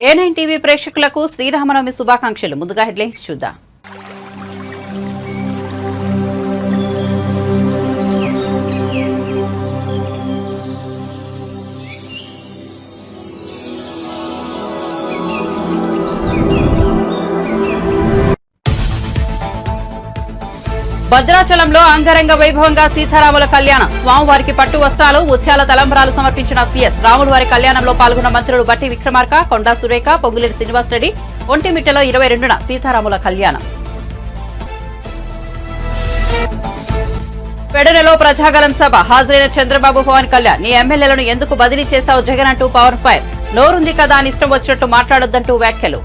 A9 TV ప్రేక్షకులకు శ్రీరామనవమి శుభాకాంక్షలు. ముందుగా హెడ్లైన్స్ చూద్దాం. భద్రాచలంలో అంగరంగ వైభవంగా సీతారాముల కళ్యాణం. స్వామివారికి పట్టు వస్త్రాలు, ముత్యాల తలంబ్రాలు సమర్పించిన సీఎస్. రాములవారి కళ్యాణంలో పాల్గొన్న మంత్రులు బట్టి విక్రమార్క, కొండా సురేఖ, పొంగులేటి శ్రీనివాసరెడ్డి. ఒంటిమిట్టలో 22న సీతారాముల కళ్యాణం. పెడనలో ప్రజాగలం సభ. హాజరైన చంద్రబాబు, పవన్ కళ్యాణ్. నీ ఎమ్మెల్యేలను ఎందుకు బదిలీ చేశావు జగన్ అంటూ పవన్ ఫైర్. నోరుంది కదా అని ఇష్టం వచ్చినట్టు మాట్లాడొద్దంటూ వ్యాఖ్యలు.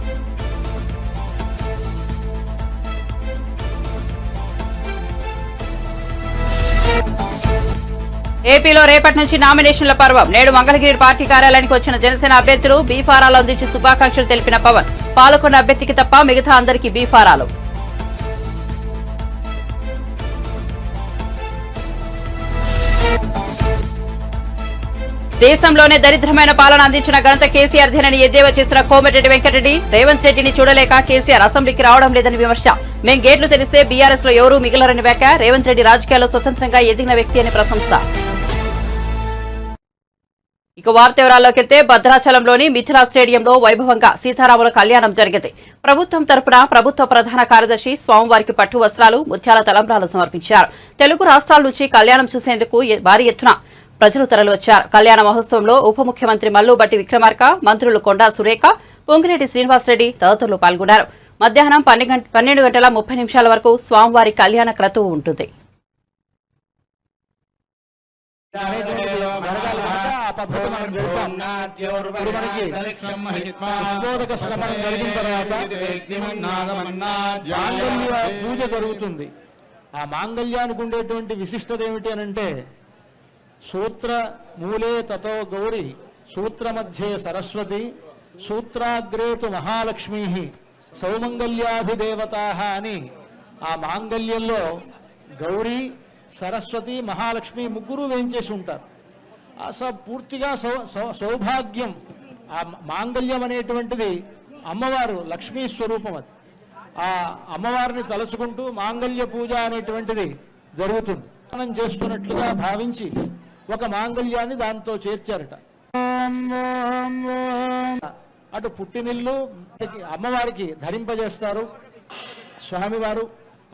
ఏపీలో రేపటి నుంచి నామినేషన్ల పర్వం. నేడు మంగళగిరి పార్టీ కార్యాలయానికి వచ్చిన జనసేన అభ్యర్థులు బీఫారాలు అందించి శుభాకాంక్షలు తెలిపిన పవన్. పాల్గొన్న అభ్యర్థికి తప్ప మిగతా అందరికీ బీఫారాలు. దేశంలోనే దరిద్రమైన పాలన అందించిన ఘనత కేసీఆర్ ధీనని ఎద్దేవా చేసిన కోమటిరెడ్డి వెంకటరెడ్డి. రేవంత్ రెడ్డిని చూడలేక కేసీఆర్ అసెంబ్లీకి రావడం లేదని విమర్శ. మేం గేట్లు తెరిస్తే బీఆర్ఎస్ లో ఎవరూ మిగిలరని వ్యాఖ్య. రేవంత్ రెడ్డి రాజకీయాల్లో స్వతంత్రంగా ఎదిగిన వ్యక్తి అని ప్రశంస. ఇక వార్త వివరాల్లోకి వెళ్తే భద్రాచలంలోని మిథిలా స్టేడియంలో వైభవంగా సీతారాముల కళ్యాణం జరిగింది. ప్రభుత్వం తరపున ప్రభుత్వ ప్రధాన కార్యదర్శి స్వామివారికి పట్టు వస్త్రాలు, ముత్యాల తలంబ్రాలు సమర్పించారు. తెలుగు రాష్ట్రాల నుంచి కళ్యాణం చూసేందుకు భారీ ఎత్తున ప్రజలు తరలివచ్చారు. కళ్యాణ మహోత్సవంలో ఉప ముఖ్యమంత్రి మల్లు బట్టి విక్రమార్క, మంత్రులు కొండా సురేఖ, పొంగిరెడ్డి శ్రీనివాసరెడ్డి తదితరులు పాల్గొన్నారు. మధ్యాహ్నం 12:30 వరకు స్వామివారి కళ్యాణ క్రతువు ఉంటుంది. పూజ జరుగుతుంది. ఆ మాంగళ్యానికి ఉండేటువంటి విశిష్టత ఏమిటి అనంటే, సూత్ర మూలే తతో గౌరీ, సూత్ర మధ్యే సరస్వతి, సూత్రాగ్రేతు మహాలక్ష్మీ, సౌమంగళ్యాధిదేవతా అని ఆ మాంగళ్యంలో గౌరీ, సరస్వతి, మహాలక్ష్మి ముగ్గురు వేయించేసి ఉంటారు. పూర్తిగా సౌభాగ్యం. ఆ మాంగళ్యం అనేటువంటిది అమ్మవారు లక్ష్మీ స్వరూపం. అది ఆ అమ్మవారిని తలుచుకుంటూ మాంగళ్య పూజ అనేటువంటిది జరుగుతుంది. మనం చేస్తున్నట్లుగా భావించి ఒక మాంగళ్యాన్ని దాంతో చేర్చారట. అటు పుట్టినిల్లు అమ్మవారికి ధరింపజేస్తారు స్వామివారు.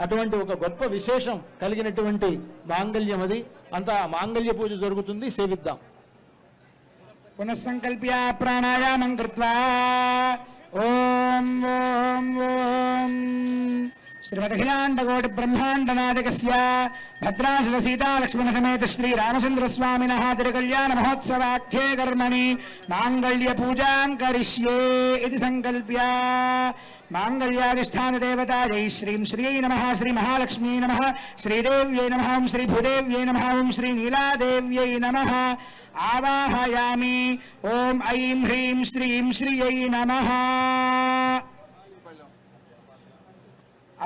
అటువంటి ఒక గొప్ప విశేషం కలిగినటువంటి మాంగళ్యం అది. అంతా మాంగళ్య పూజ జరుగుతుంది, సేవిద్దాం. పునఃసంకల్ప్య ప్రాణాయామం కృత్వా ఓం ఓం ఓం శ్రీమదఖిలాండకోటి బ్రహ్మాండనాయకస్య భద్రాచల సీతాలక్ష్మణ సమేత శ్రీ రామచంద్రస్వామినః తిరుకళ్యాణ మహోత్సవాఖ్యే కర్మణి మాంగళ్య పూజాం కరిష్యే ఇది సంకల్ప్య మాంగళ్యాధిష్టాన దేవతాయై శ్రీం శ్రీయై నమః, శ్రీ మహాలక్ష్మీ నమః, శ్రీదేవ్యై నమః, శ్రీ భూదేవ్యై నమః, శ్రీ నీలాదేవ్యై నమః ఆవాహయామి. ఓం ఐం హ్రీం శ్రీం శ్రీయై నమః.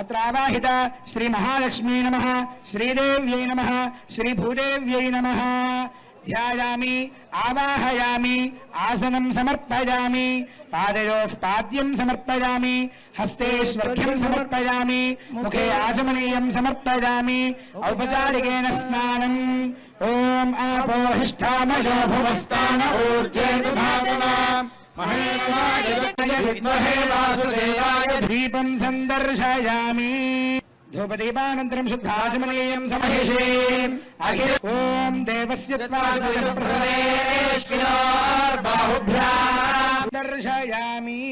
అత్ర ఆవాహిత శ్రీ మహాలక్ష్మీ నమః, శ్రీదేవ్యై నమః, శ్రీ భూదేవ్యై నమః. ధ్యాయామి, ఆవాహయామి, ఆసనం సమర్పయామి, పాదయోః పాద్యం సమర్పయామి, హస్తే స్వర్ఘ్యం సమర్పయామి, ముఖే ఆచమనీయం సమర్పయామి, ఔపచారికేన స్నానం. ఓం ఆపోహిష్ఠామయో భువస్థాన ఊర్జేతుధాతనా దీపం సందర్శయామి. ధూపదీపానంతరం శుద్ధాచమనీయం సమహిషే. ఓం దేవస్య దర్శయామి.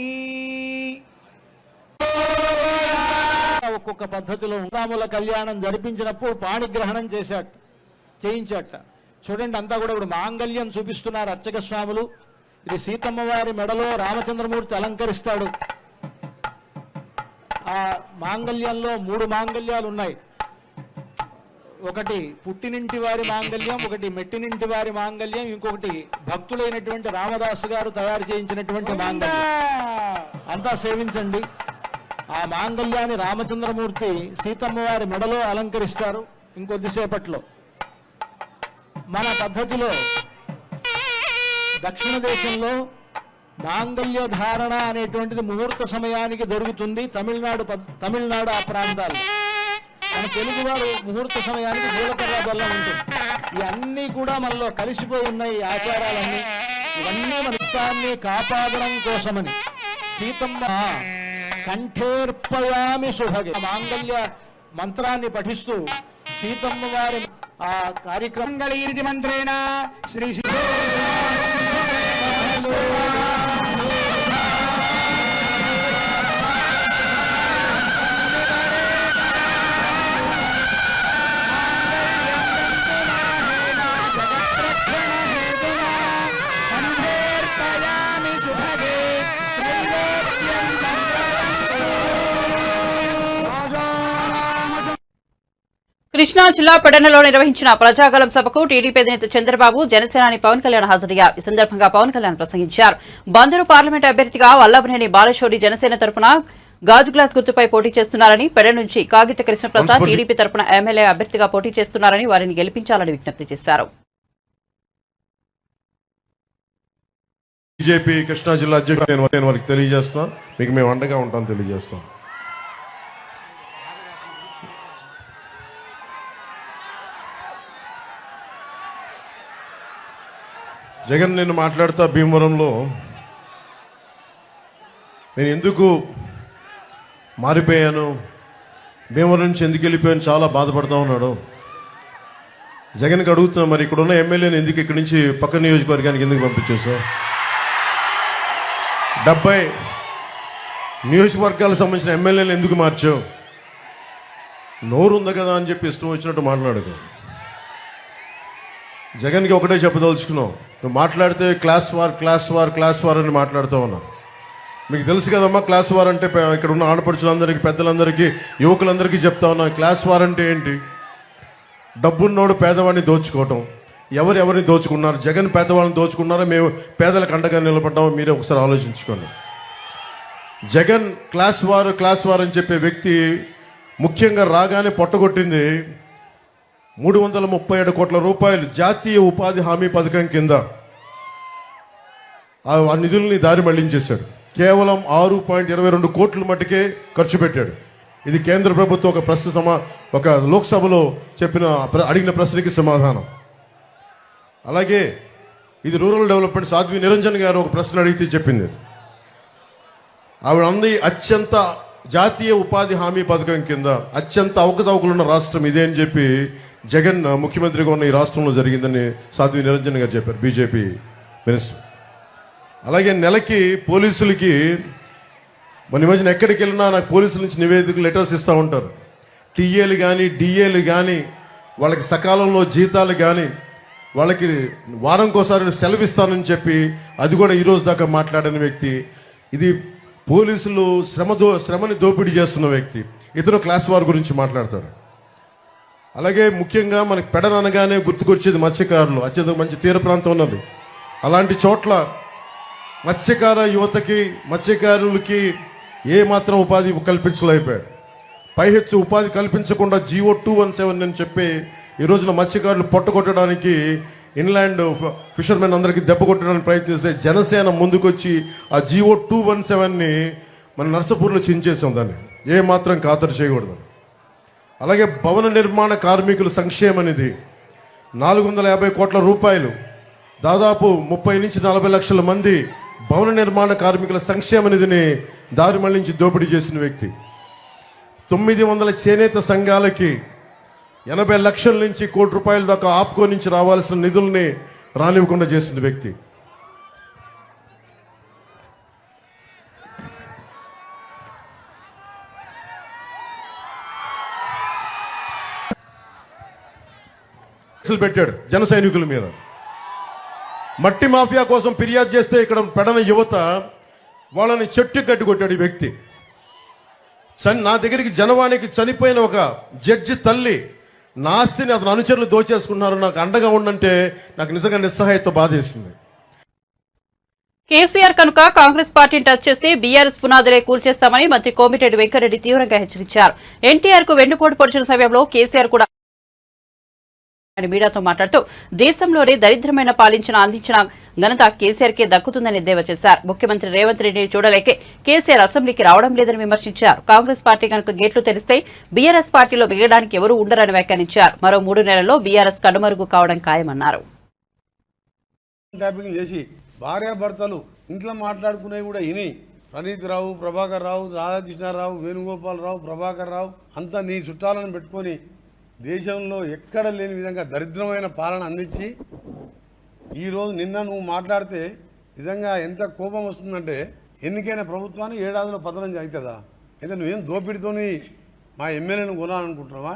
ఒక్కొక్క పద్ధతిలో రాముల కళ్యాణం జరిపించినప్పుడు పాణిగ్రహణం చేయించాట. చూడండి, అంతా కూడా ఇప్పుడు మాంగళ్యం చూపిస్తున్నారు అర్చక స్వాములు. ఇది సీతమ్మ వారి మెడలో రామచంద్రమూర్తి అలంకరిస్తాడు. ఆ మాంగళ్యంలో 3 మాంగళ్యాలు ఉన్నాయి. ఒకటి పుట్టినింటి వారి మాంగళ్యం, ఒకటి మెట్టినింటి వారి మాంగళ్యం, ఇంకొకటి భక్తులైనటువంటి రామదాసు గారు తయారు చేయించినటువంటి మాంగళ్యం. అంతా సేవించండి. ఆ మాంగళ్యాన్ని రామచంద్రమూర్తి సీతమ్మ వారి మెడలో అలంకరిస్తారు ఇంకొద్దిసేపట్లో. మన పద్ధతిలో దక్షిణ దేశంలో మాంగళ్య ధారణ అనేటువంటిది ముహూర్త సమయానికి జరుగుతుంది. తమిళనాడు ఆ ప్రాంతాల్లో. మన తెలుగువారు ముహూర్త సమయానికి జీలకర్ర బెల్లం ఉంటుంది. ఇవన్నీ కూడా మనలో కలిసిపోయి ఉన్నాయి. ఈ ఆచారాలన్నీ ఇవన్నీ మన ఇష్టాన్ని కాపాడడం కోసమని సీతమ్మ కంఠేర్పయామి శుభగే మాంగళ్య మంత్రాన్ని పఠిస్తూ సీతమ్మ వారి ఆ కార్యక్రమం మంగళీరితి మంత్రేణ శ్రీ కృష్ణా జిల్లా పెడనలో నిర్వహించిన ప్రజాగలం సభకు టీడీపీ అధినేత చంద్రబాబు జనసేనాని పవన్ కళ్యాణ్ హాజరయ్యారు. ఈ సందర్భంగా పవన్ కళ్యాణ్ ప్రసంగించారు. బందరు పార్లమెంట్ అభ్యర్థిగా వల్లభనేని బాలశౌరి జనసేన తరపున గాజు గ్లాస్ గుర్తుపై పోటీ చేస్తున్నారని, పెడ నుంచి కాగిత కృష్ణప్రసాద్ టీడీపీ తరపున ఎమ్మెల్యే అభ్యర్థిగా పోటీ చేస్తున్నారని వారిని గెలిపించాలని విజ్ఞప్తి చేశారు. బీజేపీ కృష్ణా జిల్లా అధ్యక్షుడు నేను వారికి తెలియజేస్తాను. మీకు మేము అండగా ఉంటాం తెలియజేస్తాం. జగన్ నిన్ను మాట్లాడుతా భీమవరంలో నేను ఎందుకు మారిపోయాను, భీమవరం నుంచి ఎందుకు వెళ్ళిపోయాను చాలా బాధపడతా ఉన్నాడు. జగన్కి అడుగుతున్నా, మరి ఇక్కడ ఉన్న ఎమ్మెల్యేని ఎందుకు ఇక్కడి నుంచి పక్క నియోజకవర్గానికి ఎందుకు పంపించేసావు? 70 నియోజకవర్గాలకు సంబంధించిన ఎమ్మెల్యేలు ఎందుకు మార్చావు? నోరు ఉంది కదా అని చెప్పి ఇష్టం వచ్చినట్టు మాట్లాడకు. జగన్కి ఒకటే చెప్పదలుచుకున్నావు, నువ్వు మాట్లాడితే క్లాస్ వార్ అని మాట్లాడుతూ ఉన్నావు. మీకు తెలుసు కదమ్మా, క్లాస్ వార్ అంటే ఇక్కడ ఉన్న ఆడపడుచులందరికీ, పెద్దలందరికీ, యువకులందరికీ చెప్తా ఉన్నా. క్లాస్ వార్ అంటే ఏంటి? డబ్బున్నోడు పేదవాడిని దోచుకోవటం. ఎవరిని దోచుకున్నారు? జగన్ పేదవాళ్ళని దోచుకున్నారా, మేము పేదలకు అండగా నిలబడ్డామో మీరే ఒకసారి ఆలోచించుకోండి. జగన్ క్లాస్ వార్ అని చెప్పే వ్యక్తి ముఖ్యంగా రాగానే పొట్టగొట్టింది 337 కోట్ల రూపాయలు జాతీయ ఉపాధి హామీ పథకం కింద ఆ నిధుల్ని దారి మళ్లించేశాడు. కేవలం 6.22 కోట్ల మట్టుకే ఖర్చు పెట్టాడు. ఇది కేంద్ర ప్రభుత్వం ఒక లోక్సభలో అడిగిన ప్రశ్నకి సమాధానం. అలాగే ఇది రూరల్ డెవలప్మెంట్ సాధ్వి నిరంజన్ గారు ఒక ప్రశ్న అడిగితే చెప్పింది. ఆవిడ అంది, అత్యంత జాతీయ ఉపాధి హామీ పథకం కింద అత్యంత అవకతవకలున్న రాష్ట్రం ఇదే అని చెప్పి జగన్ ముఖ్యమంత్రిగా ఉన్న ఈ రాష్ట్రంలో జరిగిందని సాధ్వి నిరంజన్ గారు చెప్పారు, బీజేపీ మినిస్టర్. అలాగే నెలకి పోలీసులకి మన మధ్యన ఎక్కడికి వెళ్ళినా నాకు పోలీసుల నుంచి నివేదికలు లెటర్స్ ఇస్తూ ఉంటారు. టీఏలు కానీ డిఏలు కానీ వాళ్ళకి సకాలంలో జీతాలు కానీ వాళ్ళకి వారంకోసారి సెలవు ఇస్తానని చెప్పి అది కూడా ఈరోజు దాకా మాట్లాడిన వ్యక్తి. ఇది పోలీసులు శ్రమని దోపిడీ చేస్తున్న వ్యక్తి. ఇతను క్లాస్ వార్ గురించి మాట్లాడతాడు. అలాగే ముఖ్యంగా మనకి పెడననగానే గుర్తుకొచ్చేది మత్స్యకారులు. అత్యంత మంచి తీర ప్రాంతం ఉన్నది. అలాంటి చోట్ల మత్స్యకార యువతకి, మత్స్యకారులకి ఏమాత్రం ఉపాధి కల్పించలేకపోయాడు. పైహెచ్చు ఉపాధి కల్పించకుండా GO 217 అని చెప్పి ఈ రోజున మత్స్యకారులు పొట్టగొట్టడానికి, ఇన్లాండ్ ఫిషర్మెన్ అందరికీ దెబ్బ కొట్టడానికి ప్రయత్నిస్తే జనసేన ముందుకొచ్చి ఆ GO 217ని మన నర్సపూర్లో చించేసాం. దాన్ని ఏమాత్రం ఖాతరు చేయకూడదు. అలాగే భవన నిర్మాణ కార్మికుల సంక్షేమ నిధి 450 కోట్ల రూపాయలు, దాదాపు 30 నుంచి 40 లక్షల మంది భవన నిర్మాణ కార్మికుల సంక్షేమ నిధిని దారి మళ్లించి దోపిడీ చేసిన వ్యక్తి. 900 చేనేత సంఘాలకి 80 లక్షల నుంచి ₹1 కోటి దాకా ఆప్కో నుంచి రావాల్సిన నిధుల్ని రానివ్వకుండా చేసిన వ్యక్తి. పెట్టాడు జన సైనికుల మీద. మట్టి మాఫియా కోసం ఫిర్యాదు చేస్తే ఇక్కడ పెడన యువత వాళ్ళని చెట్టు కట్టి కొట్టాడు ఈ వ్యక్తి. నా దగ్గరికి జనవాణికి చనిపోయిన ఒక జడ్జి తల్లి నా ఆస్తిని అతను అనుచరులు దోచేసుకున్నారు, నాకు అండగా ఉండంటే నాకు నిజంగా నిస్సహాయత బాధేసింది. కేసీఆర్ కనుక కాంగ్రెస్ పార్టీని టచ్ చేస్తే బీఆర్ఎస్ పునాదులే కూల్చేస్తామని మంత్రి కోమిటిరెడ్డి వెంకటరెడ్డి తీవ్రంగా హెచ్చరించారు. ఎన్టీఆర్ కు వెన్నుపోటు పొడిచిన సమయంలో కేసీఆర్ కూడా అని మీడియాతో మాట్లాడుతూ దేశంలోనే దరిద్రమైన పాలించిన అందించిన ఘనత కేసీఆర్కే దక్కుతుందని ఎద్దేవా చేశారు. ముఖ్యమంత్రి రేవంత్ రెడ్డిని చూడలేకే కేసీఆర్ అసెంబ్లీకి రావడం లేదని విమర్శించారు. కాంగ్రెస్ పార్టీ కనుక గేట్లు తెరిస్తే బీఆర్ఎస్ పార్టీలో మిగలడానికి ఎవరూ ఉండరని వ్యాఖ్యానించారు. మరో 3 నెలల్లో బీఆర్ఎస్ కనుమరుగు కావడం ఖాయమన్నారు. ట్యాపింగ్ చేసి భార్యాభర్తలు ఇంట్లో మాట్లాడుకునేవి కూడా ఇని ప్రణీత్ రావు, ప్రభాకర్ రావు, రాధాకృష్ణారావు, వేణుగోపాలరావు, ప్రభాకర్ రావు అంతా నీ చుట్టాలను పెట్టుకొని దేశంలో ఎక్కడ లేని విధంగా దరిద్రమైన పాలన అందించి ఈరోజు నిన్న నువ్వు మాట్లాడితే నిజంగా ఎంత కోపం వస్తుందంటే ఎన్నికైన ప్రభుత్వాన్ని ఏడాదిలో పతనం అవుతుందా? అయితే నువ్వేం దోపిడితోని మా ఎమ్మెల్యేను కొనాలనుకుంటున్నావా?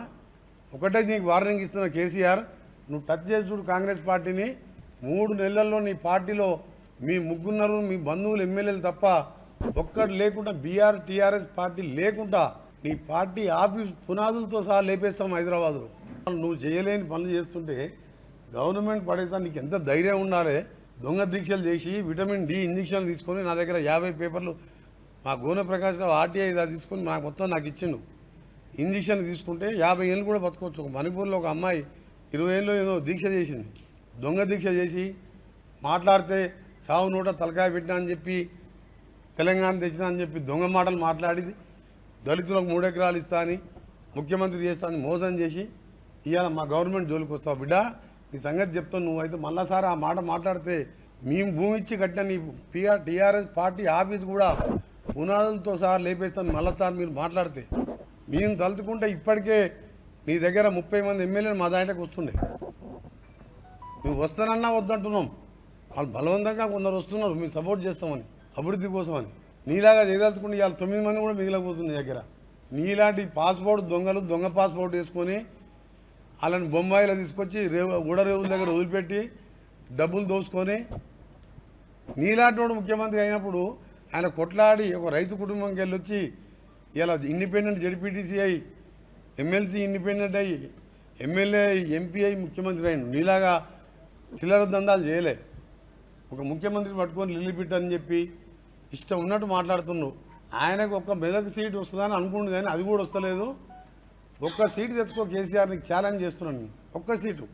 ఒకటే నీకు వార్నింగ్ ఇస్తున్న కేసీఆర్, నువ్వు టచ్ చేసి చూడు కాంగ్రెస్ పార్టీని. 3 నెలల్లో నీ పార్టీలో మీ ముగ్గురున్నారు, మీ బంధువులు ఎమ్మెల్యేలు తప్ప ఒక్కడు లేకుండా టీఆర్ఎస్ పార్టీ లేకుండా నీ పార్టీ ఆఫీస్ పునాదులతో సహా లేపేస్తాం హైదరాబాద్లో. నువ్వు చేయలేని పనులు చేస్తుంటే గవర్నమెంట్ పడేస్తా నీకు ఎంత ధైర్యం ఉండాలి? దొంగ దీక్షలు చేసి విటమిన్ డి ఇంజక్షన్లు తీసుకొని నా దగ్గర 50 పేపర్లు మా గోనె ప్రకాశ్రావు ఆర్టీఐ తీసుకొని నాకు ఇచ్చిండు. ఇంజక్షన్ తీసుకుంటే 50 ఏళ్ళు కూడా బతకొచ్చు. ఒక మణిపూర్లో ఒక అమ్మాయి 20 ఏళ్ళు ఏదో దీక్ష చేసింది. దొంగ దీక్ష చేసి మాట్లాడితే సావు నోట తలకాయ పెట్టినా అని చెప్పి, తెలంగాణ తెచ్చినా అని చెప్పి దొంగ మాటలు మాట్లాడి దళితులకు 3 ఎకరాలు ఇస్తా అని, ముఖ్యమంత్రి చేస్తా అని మోసం చేసి ఇవాళ మా గవర్నమెంట్ జోలికి వస్తావు. బిడ్డ నీ సంగతి చెప్తాను. నువ్వైతే మళ్ళాసారి ఆ మాట మాట్లాడితే మేము భూమి ఇచ్చి కట్టిన నీ టీఆర్ఎస్ పార్టీ ఆఫీస్ కూడా పునాదులతో సహా లేపేస్తాను. మళ్ళాసారి మీరు మాట్లాడితే మేము తలుచుకుంటే ఇప్పటికే నీ దగ్గర 30 మంది ఎమ్మెల్యేలు మా దాంట్లోకి వస్తుండే. నువ్వు వస్తానన్నా వద్దంటున్నాం. వాళ్ళు బలవంతంగా కొందరు వస్తున్నారు, మేము సపోర్ట్ చేస్తామని, అభివృద్ధి కోసమని. నీలాగా చేయదలుచుకుంటే ఇవాళ 9 మంది కూడా మిగిలిపోతుంది నీ దగ్గర. నీలాంటి పాస్పోర్ట్ దొంగలు దొంగ పాస్పోర్ట్ వేసుకొని వాళ్ళని బొంబాయిలో తీసుకొచ్చి ఊడరేవుల దగ్గర వదిలిపెట్టి డబ్బులు దోసుకొని నీలాంటి వాడు ముఖ్యమంత్రి అయినప్పుడు ఆయన కొట్లాడి ఒక రైతు కుటుంబంకి వెళ్ళి వచ్చి ఇలా ఇండిపెండెంట్ జడ్పీటీసీ అయ్యి, ఎమ్మెల్సీ ఇండిపెండెంట్ అయ్యి, ఎమ్మెల్యే ఎంపీ అయ్యి ముఖ్యమంత్రి అయిన నీలాగా చిల్లర దందాలు చేయలే. ఒక ముఖ్యమంత్రిని పట్టుకొని లిల్లిపిట్ అని చెప్పి ఇష్టం ఉన్నట్టు మాట్లాడుతున్నావు. ఆయనకు ఒక్క మెదక్ సీటు వస్తుందని అనుకుంటుంది కానీ అది కూడా వస్తలేదు. ఒక్క సీటు తెచ్చుకో కేసీఆర్, నీకు ఛాలెంజ్ చేస్తున్నాను. ఒక్క సీటు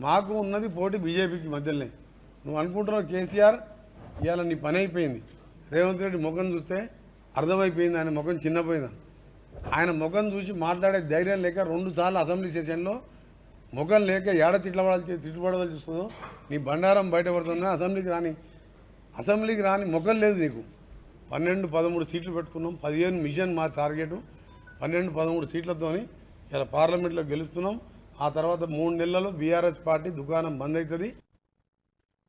మాకు ఉన్నది పోటీ బీజేపీకి మధ్యలోనే. నువ్వు అనుకుంటున్నావు కేసీఆర్ ఇవాళ నీ పని అయిపోయింది. రేవంత్ రెడ్డి ముఖం చూస్తే అర్థమైపోయింది ఆయన ముఖం చిన్నపోయిందని. ఆయన ముఖం చూసి మాట్లాడే ధైర్యం లేక 2 సార్లు అసెంబ్లీ సెషన్లో ముఖం లేక ఏడ తిట్టుబడవలసి చూస్తుందో నీ బండారం బయటపడుతున్నా. అసెంబ్లీకి రాని ముఖం లేదు నీకు. 12-13 సీట్లు పెట్టుకున్నాం. 15 మిషన్ మా టార్గెట్. 12-13 సీట్లతోని ఇలా పార్లమెంట్లో గెలుస్తున్నాం. ఆ తర్వాత 3 నెలల్లో బీఆర్ఎస్ పార్టీ దుకాణం బంద్ అవుతుంది.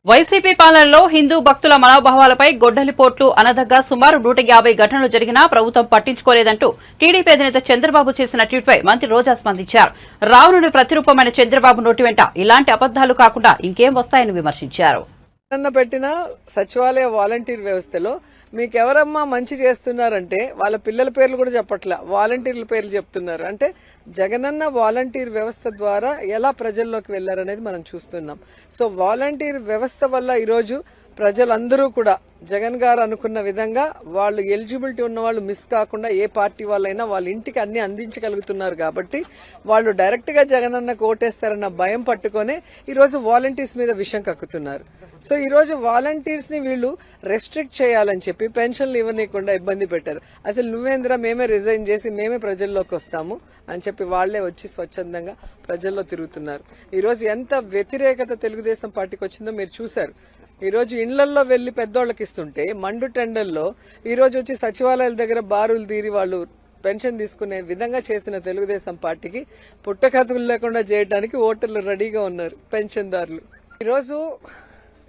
వైసీపీ పాలనలో హిందూ భక్తుల మనోభావాలపై గొడ్డలిపోట్లు అనదగ్గా సుమారు 150 ఘటనలు జరిగినా ప్రభుత్వం పట్టించుకోలేదంటూ టీడీపీ అధినేత చంద్రబాబు చేసిన ట్వీట్పై మంత్రి రోజా స్పందించారు. రావణుడి ప్రతిరూపమైన చంద్రబాబు నోటి వెంట ఇలాంటి అబద్దాలు కాకుండా ఇంకేం వస్తాయని విమర్శించారు. పెట్టిన సచివాలయ వాలంటీర్ వ్యవస్థలో మీకెవరమ్మా మంచి చేస్తున్నారంటే వాళ్ళ పిల్లల పేర్లు కూడా చెప్పట్లా, వాలంటీర్ల పేర్లు చెప్తున్నారు. అంటే జగనన్న వాలంటీర్ వ్యవస్థ ద్వారా ఎలా ప్రజల్లోకి వెళ్లారనేది మనం చూస్తున్నాం. సో వాలంటీర్ వ్యవస్థ వల్ల ఈరోజు ప్రజలందరూ కూడా జగన్ గారు అనుకున్న విధంగా వాళ్ళు ఎలిజిబిలిటీ ఉన్న వాళ్ళు మిస్ కాకుండా ఏ పార్టీ వాళ్ళైనా వాళ్ళ ఇంటికి అన్ని అందించగలుగుతున్నారు. కాబట్టి వాళ్ళు డైరెక్ట్ గా జగనన్నకు ఓటేస్తారన్న భయం పట్టుకునే ఈరోజు వాలంటీర్స్ మీద విషం కక్కుతున్నారు. సో ఈ రోజు వాలంటీర్స్ ని వీళ్ళు రెస్ట్రిక్ట్ చేయాలని చెప్పి పెన్షన్లు ఇవ్వనీయకుండా ఇబ్బంది పెట్టారు. అసలు నువ్వేంద్ర మేమే రిజైన్ చేసి మేమే ప్రజల్లోకి వస్తాము అని చెప్పి వాళ్లే వచ్చి స్వచ్ఛందంగా ప్రజల్లో తిరుగుతున్నారు. ఈ రోజు ఎంత వ్యతిరేకత తెలుగుదేశం పార్టీకి వచ్చిందో మీరు చూశారు. ఈ రోజు ఇళ్లల్లో వెళ్లి పెద్దోళ్ళకి ఇస్తుంటే మండు టెండర్లో ఈ రోజు వచ్చి సచివాలయాల దగ్గర బారులు తీరి వాళ్ళు పెన్షన్ తీసుకునే విధంగా చేసిన తెలుగుదేశం పార్టీకి పుట్టకథలు లేకుండా చేయడానికి ఓటర్లు రెడీగా ఉన్నారు పెన్షన్దారులు. ఈరోజు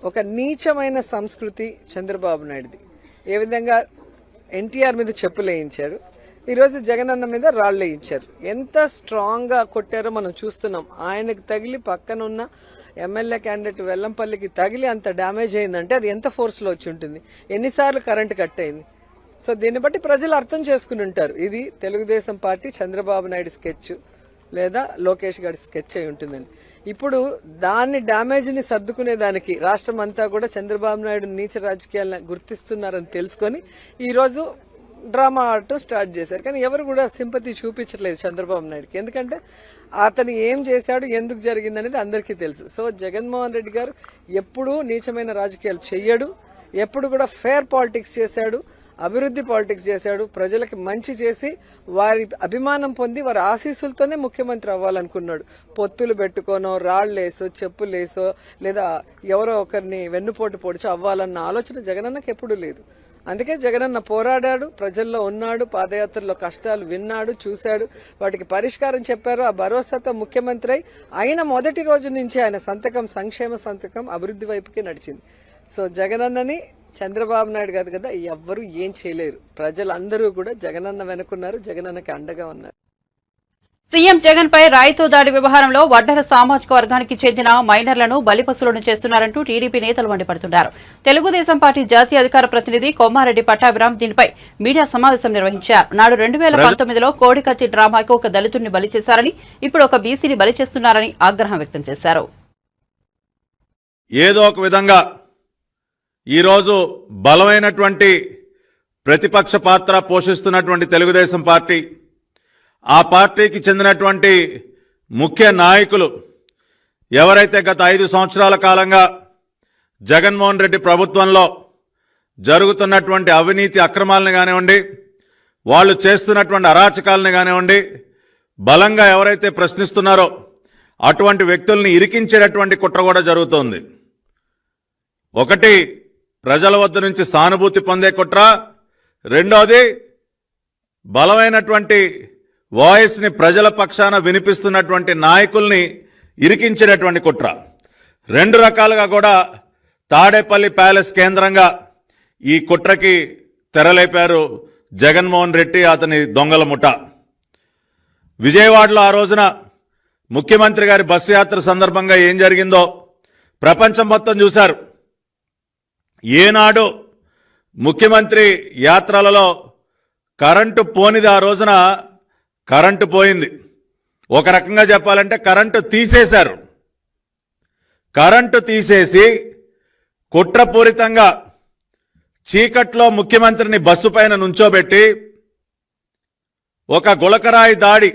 ఒక నీచమైన సంస్కృతి చంద్రబాబు నాయుడుది. ఏ విధంగా ఎన్టీఆర్ మీద చెప్పులేయించారు, ఈరోజు జగనన్న మీద రాళ్లేయించారు. ఎంత స్ట్రాంగ్ గా కొట్టారో మనం చూస్తున్నాం. ఆయనకు తగిలి పక్కనున్న ఎమ్మెల్యే క్యాండిడేట్ వెల్లంపల్లికి తగిలి అంత డ్యామేజ్ అయిందంటే అది ఎంత ఫోర్స్ లో వచ్చి ఉంటుంది, ఎన్నిసార్లు కరెంటు కట్ అయింది. సో దీన్ని బట్టి ప్రజలు అర్థం చేసుకుని ఉంటారు ఇది తెలుగుదేశం పార్టీ చంద్రబాబు నాయుడు స్కెచ్ లేదా లోకేష్ గారి స్కెచ్ అయి ఉంటుందని. ఇప్పుడు దాన్ని డ్యామేజ్ ని సర్దుకునే దానికి రాష్ట్రం అంతా కూడా చంద్రబాబు నాయుడు నీచ రాజకీయాలను గుర్తిస్తున్నారని తెలుసుకొని ఈ రోజు డ్రామా ఆడటం స్టార్ట్ చేశారు. కానీ ఎవరు కూడా సింపతి చూపించట్లేదు చంద్రబాబు నాయుడుకి. ఎందుకంటే అతను ఏం చేశాడు, ఎందుకు జరిగింది అనేది అందరికీ తెలుసు. సో జగన్మోహన్ రెడ్డి గారు ఎప్పుడూ నీచమైన రాజకీయాలు చెయ్యడు, ఎప్పుడు కూడా ఫేర్ పాలిటిక్స్ చేశాడు, అభివృద్ధి పాలిటిక్స్ చేశాడు. ప్రజలకి మంచి చేసి వారి అభిమానం పొంది వారి ఆశీస్సులతోనే ముఖ్యమంత్రి అవ్వాలనుకున్నాడు. పొత్తులు పెట్టుకోనో, రాళ్లేసో, చెప్పులేసో, లేదా ఎవరో ఒకరిని వెన్నుపోటు పొడిచో అవ్వాలన్న ఆలోచన జగనన్నకి ఎప్పుడూ లేదు. అందుకే జగనన్న పోరాడాడు, ప్రజల్లో ఉన్నాడు, పాదయాత్రలో కష్టాలు విన్నాడు, చూశాడు, వాటికి పరిష్కారం చెప్పారు. ఆ భరోసాతో ముఖ్యమంత్రి అయిన మొదటి రోజు నుంచి ఆయన సంతకం సంక్షేమ సంతకం అభివృద్ధి వైపుకి నడిచింది. సో జగనన్నని చంద్రబాబు నాయుడు కాదు కదా ఎవ్వరూ ఏం చేయలేరు. ప్రజలందరూ కూడా జగనన్న వెనుకున్నారు, జగనన్నకి అండగా ఉన్నారు. సీఎం జగన్ పై రాయితో దాడి వ్యవహారంలో వడ్డెర సామాజిక వర్గానికి చెందిన మైనర్లను బలిపశులను చేస్తున్నారంటూ టీడీపీ నేతలు మండిపడుతున్నారు. తెలుగుదేశం పార్టీ జాతీయ అధికార ప్రతినిధి కొమ్మారెడ్డి పట్టాభిరామ్ దీనిపై మీడియా సమావేశం నిర్వహించారు. నాడు 2019లో కోడికత్తి డ్రామాకు ఒక దళితుడిని బలి చేశారని, ఇప్పుడు ఒక బీసీని బలి చేస్తున్నారని ఆగ్రహం వ్యక్తం చేశారు. ఏదో ఒక విధంగా ఈరోజు బలమైనటువంటి ప్రతిపక్ష పాత్ర పోషిస్తున్నటువంటి తెలుగుదేశం పార్టీ, ఆ పార్టీకి చెందినటువంటి ముఖ్య నాయకులు ఎవరైతే గత 5 సంవత్సరాల కాలంగా జగన్మోహన్ రెడ్డి ప్రభుత్వంలో జరుగుతున్నటువంటి అవినీతి అక్రమాలను కానివ్వండి, వాళ్ళు చేస్తున్నటువంటి అరాచకాలను కానివ్వండి, బలంగా ఎవరైతే ప్రశ్నిస్తున్నారో అటువంటి వ్యక్తుల్ని ఇరికించేటటువంటి కుట్ర కూడా జరుగుతోంది. ఒకటి ప్రజల వద్ద నుంచి సానుభూతి పొందే కుట్ర, రెండోది బలమైనటువంటి వాయిస్ని ప్రజల పక్షాన వినిపిస్తున్నటువంటి నాయకుల్ని ఇరికించినటువంటి కుట్ర. 2 రకాలుగా కూడా తాడేపల్లి ప్యాలెస్ కేంద్రంగా ఈ కుట్రకి తెరలేపారు జగన్మోహన్ రెడ్డి, అతని దొంగల ముఠ. విజయవాడలో ఆ రోజున ముఖ్యమంత్రి గారి బస్సు యాత్ర సందర్భంగా ఏం జరిగిందో ప్రపంచం మొత్తం చూశారు. ఏనాడు ముఖ్యమంత్రి యాత్రలలో కరెంటు పోనిది ఆ రోజున కరెంటు పోయింది. ఒక రకంగా చెప్పాలంటే కరెంటు తీసేశారు. కరెంటు తీసేసి కుట్రపూరితంగా చీకట్లో ముఖ్యమంత్రిని బస్సు పైన నుంచోబెట్టి ఒక గులకరాయి దాడి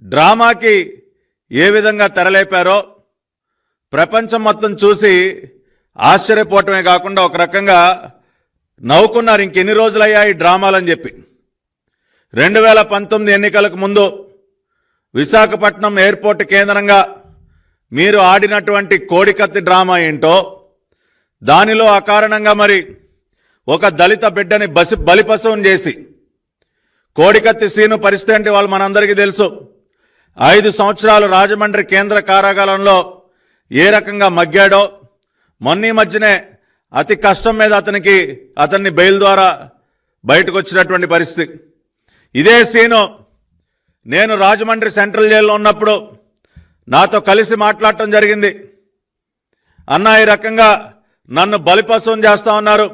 డ్రామాకి ఏ విధంగా తెరలేపారో ప్రపంచం మొత్తం చూసి ఆశ్చర్యపోవటమే కాకుండా ఒక రకంగా నవ్వుకున్నారు. ఇంకెన్ని రోజులయ్యా ఈ డ్రామాలని చెప్పి. 2019 ఎన్నికలకు ముందు విశాఖపట్నం ఎయిర్పోర్ట్ కేంద్రంగా మీరు ఆడినటువంటి కోడికత్తి డ్రామా ఏంటో, దానిలో అకారణంగా మరి ఒక దళిత బిడ్డని బలిపశువుని చేసి, కోడికత్తి సీను పరిస్థితి అంటే వాళ్ళు మనందరికీ తెలుసు. 5 సంవత్సరాలు రాజమండ్రి కేంద్ర కారాగారంలో ఏ రకంగా మగ్గాడో, మొన్న మధ్యనే అతి కష్టం మీద అతన్ని బెయిల్ ద్వారా బయటకు వచ్చినటువంటి పరిస్థితి. ఇదే సీను నేను రాజమండ్రి సెంట్రల్ జైల్లో ఉన్నప్పుడు నాతో కలిసి మాట్లాడటం జరిగింది. అన్నా, ఈ రకంగా నన్ను బలిపశువుని చేస్తా ఉన్నారు,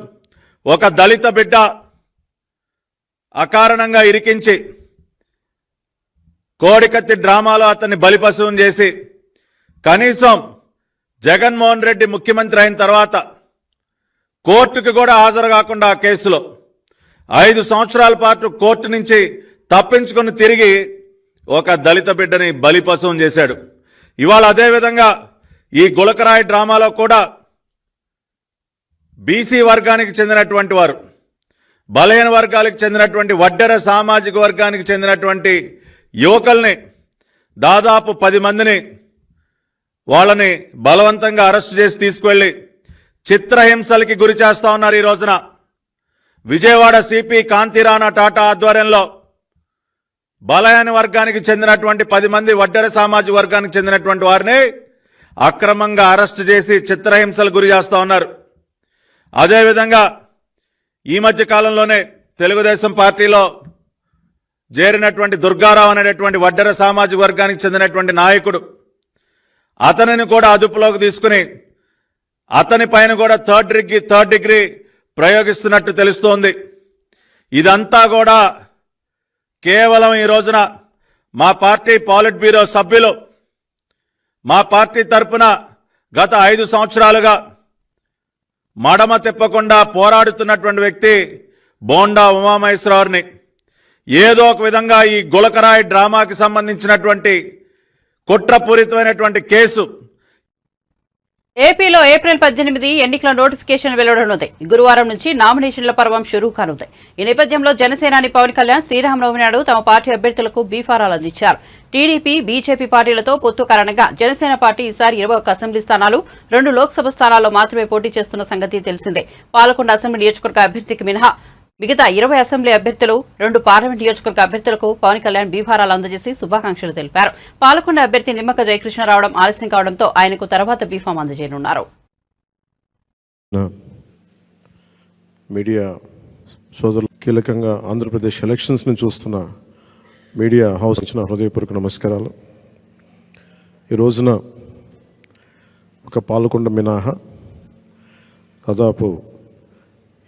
ఒక దళిత బిడ్డ అకారణంగా ఇరికించి కోడికత్తి డ్రామాలో అతన్ని బలిపశువుని చేసి, కనీసం జగన్మోహన్ రెడ్డి ముఖ్యమంత్రి అయిన తర్వాత కోర్టుకు కూడా హాజరు కాకుండా ఆ కేసులో 5 సంవత్సరాల పాటు కోర్టు నుంచి తప్పించుకొని తిరిగి ఒక దళిత బిడ్డని బలిపశువుని చేశాడు. ఇవాళ అదేవిధంగా ఈ గులకరాయి డ్రామాలో కూడా బీసీ వర్గానికి చెందినటువంటి వారు, బలహీన వర్గాలకు చెందినటువంటి వడ్డెర సామాజిక వర్గానికి చెందినటువంటి యువకుల్ని దాదాపు 10 మందిని వాళ్ళని బలవంతంగా అరెస్టు చేసి తీసుకువెళ్లి చిత్రహింసలకి గురి చేస్తా ఉన్నారు. ఈ రోజున విజయవాడ సిపి కాంతిరాణా టాటా ఆధ్వర్యంలో బలహీన వర్గానికి చెందినటువంటి 10 మంది వడ్డెర సామాజిక వర్గానికి చెందినటువంటి వారిని అక్రమంగా అరెస్టు చేసి చిత్రహింసలు గురి చేస్తా ఉన్నారు. అదేవిధంగా ఈ మధ్య కాలంలోనే తెలుగుదేశం పార్టీలో చేరినటువంటి దుర్గారావు అనేటటువంటి వడ్డెర సామాజిక వర్గానికి చెందినటువంటి నాయకుడు, అతనిని కూడా అదుపులోకి తీసుకుని అతని పైన కూడా థర్డ్ డిగ్రీ ప్రయోగిస్తున్నట్టు తెలుస్తోంది. ఇదంతా కూడా కేవలం ఈ రోజున మా పార్టీ పాలిట్ బ్యూరో సభ్యులు, మా పార్టీ తరపున గత 5 సంవత్సరాలుగా మడమ తిప్పకుండా పోరాడుతున్నటువంటి వ్యక్తి బోండా ఉమామహేశ్వరరావుని ఏదో ఒక విధంగా ఈ గులకరాయి డ్రామాకి సంబంధించినటువంటి కుట్రపూరితమైనటువంటి కేసు ఏపీలో ఏప్రిల్ 18 ఎన్నికల నోటిఫికేషన్ వెలువడనుంది. గురువారం నుంచి నామినేషన్ల పర్వం షురూ కానుంది. ఈ నేపథ్యంలో జనసేనాని పవన్ కళ్యాణ్ శ్రీరామనవమి నాడు తమ పార్టీ అభ్యర్థులకు బీఫారాలు అందించారు. టీడీపీ, బీజేపీ పార్టీలతో పొత్తు కారణంగా జనసేన పార్టీ ఈసారి 21 అసెంబ్లీ స్థానాలు, 2 లోక్సభ స్థానాల్లో మాత్రమే పోటీ చేస్తున్న సంగతి తెలిసిందే. పాలకొండ అసెంబ్లీ నియోజకవర్గ అభ్యర్థికి మినహా మిగతా 20 అసెంబ్లీ అభ్యర్థులు, 2 పార్లమెంట్ నియోజకవర్గ అభ్యర్థులకు పవన్ కళ్యాణ్ బీఫారాలు అందజేసి శుభాకాంక్షలు తెలిపారు. పాలకొండ అభ్యర్థి నిమ్మక జయకృష్ణ రావడం ఆలస్యం కావడంతో ఆయనకు తర్వాత బీఫామ్ అందజేయనున్నారు. మీడియా సోదరులు, కీలకంగా ఆంధ్రప్రదేశ్ ఎలక్షన్స్ ని చూస్తున్న మీడియా హౌస్ ఇచ్చిన హృదయపూర్వక నమస్కారాలు. ఈ రోజున ఒక పాలకొండ మినహా దాదాపు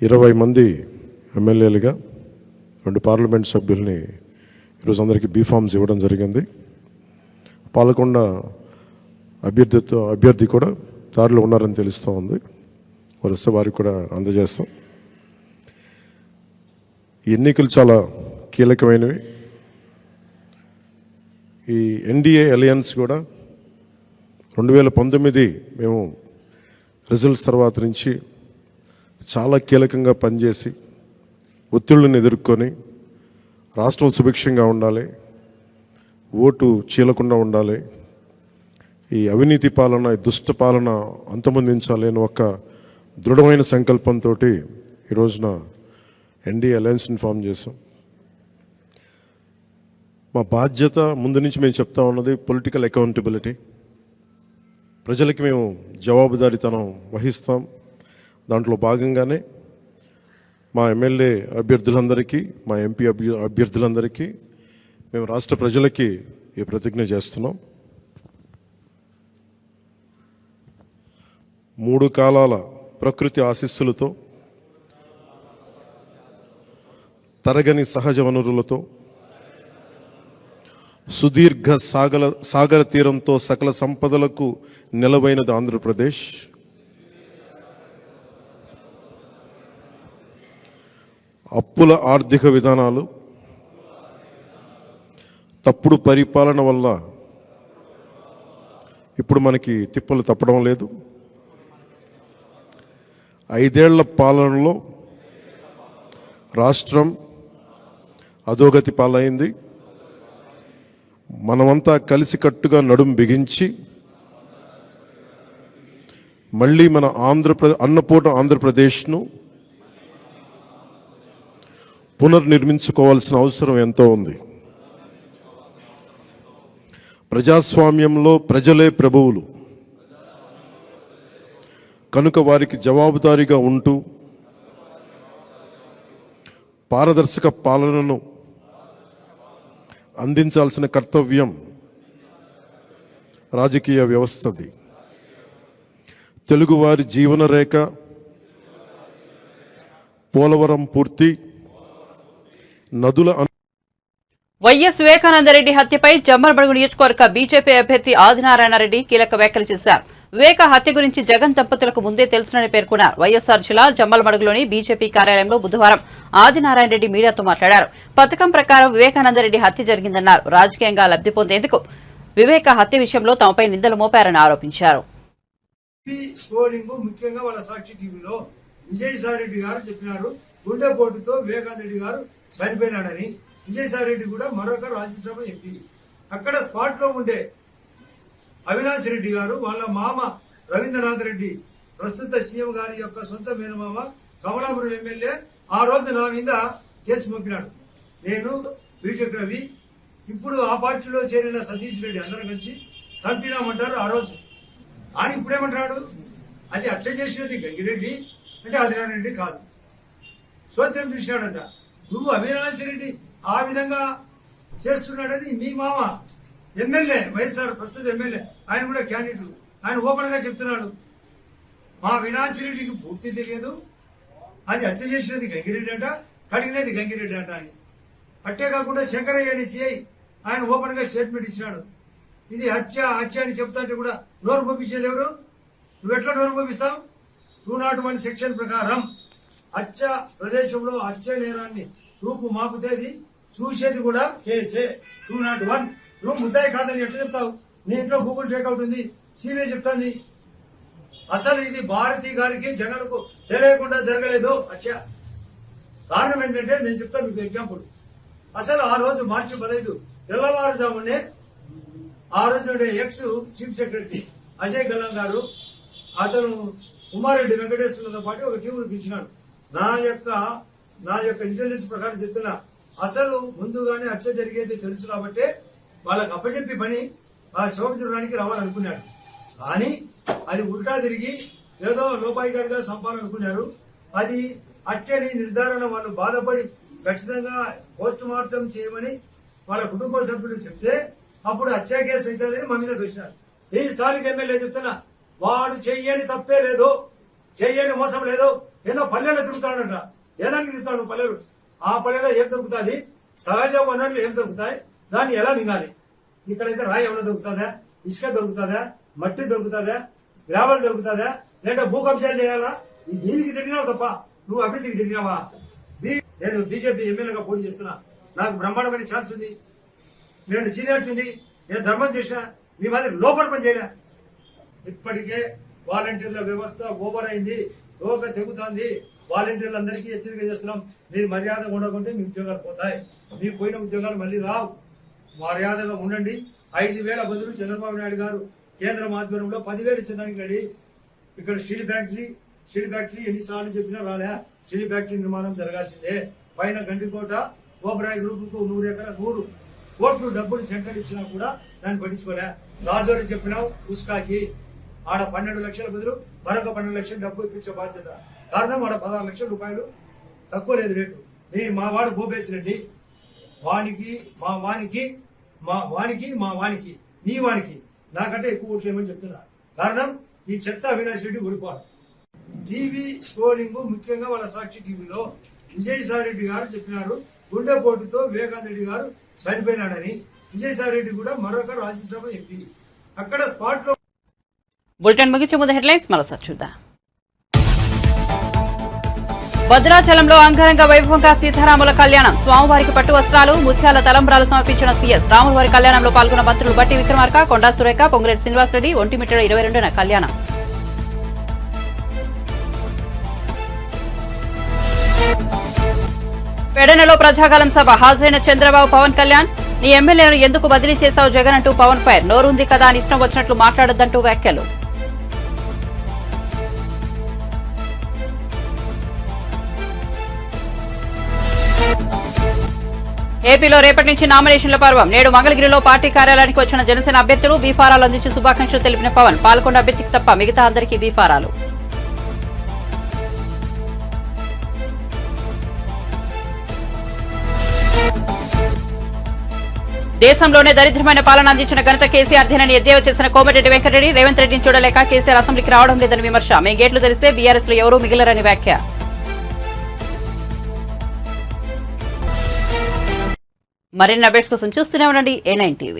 20 మంది ఎమ్మెల్యేలుగా, 2 పార్లమెంట్ సభ్యుల్ని ఈరోజు అందరికీ బీఫామ్స్ ఇవ్వడం జరిగింది. పాలకొండ అభ్యర్థి కూడా దారిలో ఉన్నారని తెలుస్తూ ఉంది. వరుస వారికి కూడా అందజేస్తాం. ఈ ఎన్నికలు చాలా కీలకమైనవి. ఈ ఎన్డీఏ అలయన్స్ కూడా 2019 మేము రిజల్ట్స్ తర్వాత నుంచి చాలా కీలకంగా పనిచేసి ఒత్తిళ్లను ఎదుర్కొని రాష్ట్రం సుభిక్షంగా ఉండాలి, ఓటు చీలకుండా ఉండాలి, ఈ అవినీతి పాలన, ఈ దుష్ట పాలన అంతమొందించాలి అని ఒక దృఢమైన సంకల్పంతో ఈ రోజున ఎన్డీఏ అలయన్స్ని ఫామ్ చేశాం. మా బాధ్యత ముందు నుంచి మేము చెప్తా ఉన్నది పొలిటికల్ అకౌంటబిలిటీ. ప్రజలకి మేము జవాబుదారీతనం వహిస్తాం. దాంట్లో భాగంగానే మా ఎమ్మెల్యే అభ్యర్థులందరికీ, మా ఎంపీ అభ్యర్థులందరికీ మేము రాష్ట్ర ప్రజలకి ఈ ప్రతిజ్ఞ చేస్తున్నాం. 3 కాలాల ప్రకృతి ఆశీస్సులతో, తరగని సహజ వనరులతో, సుదీర్ఘ సాగర తీరంతో సకల సంపదలకు నిలవైనది ఆంధ్రప్రదేశ్. అప్పుల ఆర్థిక విధానాలు, తప్పుడు పరిపాలన వల్ల ఇప్పుడు మనకి తిప్పలు తప్పడం లేదు. 5 ఏళ్ల పాలనలో రాష్ట్రం అధోగతి పాలైంది. మనమంతా కలిసికట్టుగా నడుం బిగించి మళ్ళీ మన అన్నపూర్ణ ఆంధ్రప్రదేశ్ను పునర్నిర్మించుకోవాల్సిన అవసరం ఎంతో ఉంది. ప్రజాస్వామ్యంలో ప్రజలే ప్రభువులు కనుక వారికి జవాబుదారీగా ఉంటూ పారదర్శక పాలనను అందించాల్సిన కర్తవ్యం రాజకీయ వ్యవస్థది. తెలుగువారి జీవన రేఖ పోలవరం పూర్తి, నదుల వైఎస్ వివేకానందరెడ్డి హత్యపై జమ్మలమడుగు నియోజకవర్గ బీజేపీ అభ్యర్థి ఆదినారాయణరెడ్డి కీలక వ్యాఖ్యలు చేశారు. వివేక హత్య గురించి జగన్ దంపతులకు ముందే తెలుసునని పేర్కొన్నారు. వైఎస్ఆర్ జిల్లా జమ్మలమడుగులోని బీజేపీ కార్యాలయంలో బుధవారం ఆదినారాయణరెడ్డి మీడియాతో మాట్లాడారు. పథకం ప్రకారం వివేకానందరెడ్డి హత్య జరిగిందన్నారు. రాజకీయంగా లబ్ధి పొందేందుకు వివేక హత్య విషయంలో తమపై నిందలు మోపారని ఆరోపించారు. ముఖ్యంగా వాళ్ళ సాక్షి టీవీలో విజయసాయిరెడ్డి గారు చెప్పినారు, గుండెపోటుతో వివేకానందరెడ్డి గారు చనిపోయినాడని. విజయసాయిరెడ్డి కూడా మరొక రాజ్యసభ ఎంపీ. అక్కడ స్పాట్ లో ఉండే అవినాష్ రెడ్డి గారు వాళ్ళ మామ రవీంద్రనాథ్ రెడ్డి, ప్రస్తుత సీఎం గారి యొక్క సొంత మేనమామ, కమలాపురం ఎమ్మెల్యే, ఆ రోజు నా మీద కేసు మోపినాడు. నేను బీటెక్ రవి, ఇప్పుడు ఆ పార్టీలో చేరిన సతీష్ రెడ్డి అందరం కలిసి చంపినామంటారు ఆ రోజు. ఆయన ఇప్పుడేమంటాడు, అది హత్య చేసినది గంగిరెడ్డి అంటే ఆదినారాయణ కాదు, సోద్యం చూసినాడంట. నువ్వు అవినాష్ రెడ్డి ఆ విధంగా చేస్తున్నాడని మీ మామ ఎమ్మెల్యే, వైఎస్ఆర్ ప్రస్తుత ఎమ్మెల్యే, ఆయన కూడా క్యాండిడేట్, ఆయన ఓపెన్ గా చెప్తున్నాడు. మా అవినాష్ రెడ్డికి పూర్తి తెలియదు, అది హత్య చేసినది గంగిరెడ్డి అంట, కడిగినది గంగిరెడ్డి అంట అని. అట్టే కాకుండా శంకరయ్య అని సిఐ ఆయన ఓపెన్ గా స్టేట్మెంట్ ఇచ్చినాడు. ఇది హత్య హత్య అని చెప్తాంటే కూడా నోరు పంపించేది ఎవరు? నువ్వు ఎట్లా నోరు పంపిస్తావు? 201 సెక్షన్ ప్రకారం హత్య ప్రదేశంలో హత్య నేరాన్ని రూపు మాపుతేది చూసేది కూడా కేసే 201. నువ్వు ముద్దాయి కాదని ఎట్లా చెప్తావు? నీ ఇంట్లో గూగుల్ టేక్అవుట్ ఉంది, సిబిఐ చెప్తాంది. అసలు ఇది భారతి గారికి జగన్ కు తెలియకుండా జరగలేదు హత్య. కారణం ఏంటంటే నేను చెప్తాను మీకు ఎగ్జాంపుల్. అసలు ఆ రోజు మార్చి 15 తెల్లవారుజామునే ఆ రోజు ఎక్స్ చీఫ్ సెక్రటరీ అజయ్ గల్లం గారు అతను ఉమారెడ్డి వెంకటేశ్వర్లతో పాటు ఒక టీమును పిలిచినాడు. నా యొక్క ఇంటెలిజెన్స్ ప్రకారం చెప్తున్నా, అసలు ముందుగానే హత్య జరిగేది తెలుసు కాబట్టి వాళ్ళకి అప్పచెప్పి పని ఆ శోభ చూడడానికి రావాలనుకున్నాడు. కానీ అది ఉల్టా తిరిగి ఏదో లోపాయికారిగా సంపాలనుకున్నారు. అది హత్యని నిర్ధారణ వాళ్ళు బాధపడి ఖచ్చితంగా పోస్ట్ మార్టం చేయమని వాళ్ళ కుటుంబ సభ్యులు చెప్తే అప్పుడు హత్య కేసు అవుతుందని మా మీద వచ్చినారు. ఈ స్థానిక ఎమ్మెల్యే చెప్తున్నా, వాడు చెయ్యని తప్పే లేదు, చెయ్యని మోసం లేదు. ఏదో పల్లెల్లో తిరుగుతాడంట. ఏదానికి తిరుగుతాడు పల్లెలు? ఆ పల్లెలో ఏం దొరుకుతుంది? సహజ వనరులు ఏం దొరుకుతాయి? దాన్ని ఎలా మింగాలి? ఇక్కడైతే రాయి ఏమైనా దొరుకుతుందా? ఇసుక దొరుకుతుందా? మట్టి దొరుకుతుందా? గ్రావెల్ దొరుకుతుందా? లేదా భూకంశాలు చేయాలా? దీనికి తిరిగినావు తప్ప నువ్వు అభివృద్ధికి తిరిగినావా? నేను బీజేపీ ఎమ్మెల్యేగా పోటీ చేస్తున్నా, నాకు బ్రహ్మాండమైన ఛాన్స్ ఉంది, నేను సీనియారిటీ ఉంది, నేను ధర్మం చేసిన, మీ మాదిరి లోపల పని చేయలే. ఇప్పటికే వాలంటీర్ల వ్యవస్థ ఓవర్ అయింది, తోక తెగుతుంది. వాలంటీర్లందరికీ హెచ్చరిక చేస్తున్నాం, మీరు మర్యాదగా ఉండకుంటే మీ ఉద్యోగాలు పోతాయి, మీకు పోయిన ఉద్యోగాలు మళ్ళీ రావు. మర్యాదగా ఉండండి. 5,000 బదులు చంద్రబాబు నాయుడు గారు కేంద్రం ఆధ్వర్యంలో 10,000 ఇచ్చడానికి రెడీ. ఇక్కడ స్టీల్ ఫ్యాక్టరీ ఎన్నిసార్లు చెప్పినా రాలే. స్టీల్ ఫ్యాక్టరీ నిర్మాణం జరగాల్సిందే. పైన గండికోట ఓబరాయ్ గ్రూప్ కు 100 కోట్లు డబ్బులు సెంట్రల్ ఇచ్చినా కూడా దాన్ని పట్టించుకోలే. రాజోరి చెప్పినావు ఉస్కాకి, ఆడ 12 లక్షల బదులు మరొక 12 లక్షలు డబ్బు ఇప్పించే బాధ్యత. కారణం ఆడ 16 లక్షల రూపాయలు తక్కువ లేదు రేటు. మా వాడు భూపేశ్ రెడ్డి, వానికి నీ వానికి నాకంటే ఎక్కువ ఓట్లు ఏమని చెప్తున్నా. కారణం ఈ చెత్త అవినాష్ రెడ్డి ఓడిపోవాలి. టీవీ స్క్రోలింగ్, ముఖ్యంగా వాళ్ళ సాక్షి టీవీలో విజయసాయి రెడ్డి గారు చెప్పినారు గుండెపోటుతో వివేకానంద రెడ్డి గారు చనిపోయినాడని. విజయసాయి రెడ్డి కూడా మరొక రాజ్యసభ ఎంపీ. అక్కడ స్పాట్ లో. బులెటిన్ ముగించే ముందు హెడ్లైన్స్ మరోసారి చూద్దాం. భద్రాచలంలో అంగరంగ వైభవంగా సీతారాముల కళ్యాణం. స్వామివారికి పట్టు వస్త్రాలు, ముత్యాల తలంబ్రాలు సమర్పించిన సీఎస్. రాములవారి కళ్యాణంలో పాల్గొన్న మంత్రులు బట్టి విక్రమార్క, కొండా సురేఖ, పొంగులేటి శ్రీనివాసరెడ్డి. ఒంటిమిట్టలో 22న కళ్యాణం. పెడనలో ప్రజాగలం సభ. హాజరైన చంద్రబాబు, పవన్ కళ్యాణ్, నీ ఎమ్మెల్యేను ఎందుకు బదిలీ చేశావు జగన్ అంటూ పవన్ ఫైర్. నోరుంది కదా అని ఇష్టం వచ్చినట్లు మాట్లాడొద్దంటూ వ్యాఖ్యలు. ఏపీలో రేపటి నుంచి నామినేషన్ల పర్వం. నేడు మంగళగిరిలో పార్టీ కార్యాలయానికి వచ్చిన జనసేన అభ్యర్థులు బీఫారాలు అందించి శుభాకాంక్షలు తెలిపిన పవన్. పాల్గొన్న అభ్యర్థికి తప్ప మిగతా అందరికీ బీఫారాలు. దేశంలోనే దరిద్రమైన పాలన అందించిన ఘనత కేసీఆర్ దేనని ఎద్దేవా చేసిన కోమటిరెడ్డి వెంకటరెడ్డి. రేవంత్ రెడ్డిని చూడలేక కేసీఆర్ అసెంబ్లీకి రావడం లేదని విమర్శ. మేం గేట్లు తెరిస్తే బీఆర్ఎస్ లో ఎవరూ మిగిలరని వ్యాఖ్య. మరిన్ని అప్డేట్స్ కోసం చూస్తూనే ఉండండి A9 TV.